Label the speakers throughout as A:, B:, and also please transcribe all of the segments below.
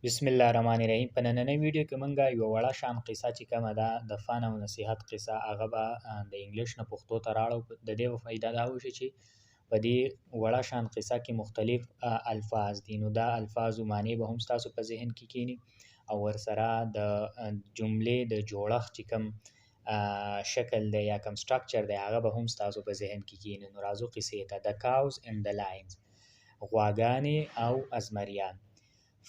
A: بسم الله الرحمن الرحیم. په نننۍ ویډیو کې مونږ یو وړه شان قصه چې کومه ده د فن او نصیحت قصه هغه به د انګلیش نه پښتو ته راړو. د دې فایده دا وشي چې په دې وړه شان قصه کې مختلف الفاظ دي، نو دا الفاظو معنی به هم ستاسو په ذهن کې کینی او ورسره د جملې د جوړښت چې کوم شکل دی یا کوم سټرکچر دی هغه به هم ستاسو په ذهن کې کینی. نو راځو قصې ته. د cows and the lions، غواګانې او ازمریان.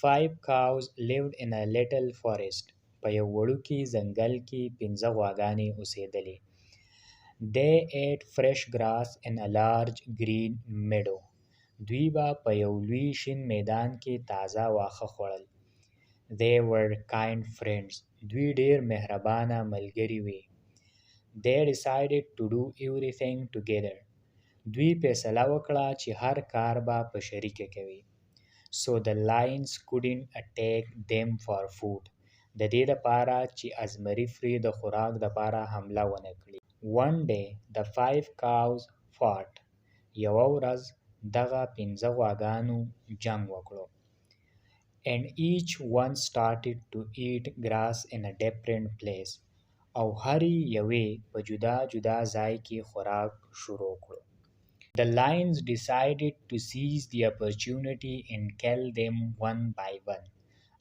A: 5 cows lived in a little forest. په یو وړوکي ځنګل کې 5 غواګانې اوسېدلې. They ate fresh grass in a large green meadow. دوی به په یو لوی شین میدان کې تازه واښه خوړل. They were kind friends. دوی ډېر مهربانه ملګري وي. They decided to do everything together. دوی فیصله وکړه چې هر کار به په شریکه کوي. So the lions couldn't attack them for food. د دې لپاره چې ازمري فري د خوراک لپاره حمله ونه کړي. One day the 5 cows fought. یوه ورځ دغه 5 غواګانو جنگ وکړو. And each one started to eat grass in a different place. او هرې یوې په جدا جدا ځای کې خوراک شروع کړو. The lions decided to seize the opportunity and kill them one by one.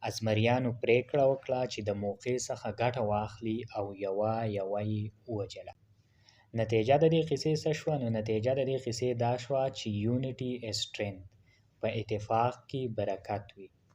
A: ازمریانو پریکړه وکړه چې د موقع څخه ګټه واخلي او یوه یوه یې ووجله. نتیجه د دې قصې څه شوه؟ نو نتیجه د دې قصې دا شوه چې unity is strength. په اتفاق کې برکت وي.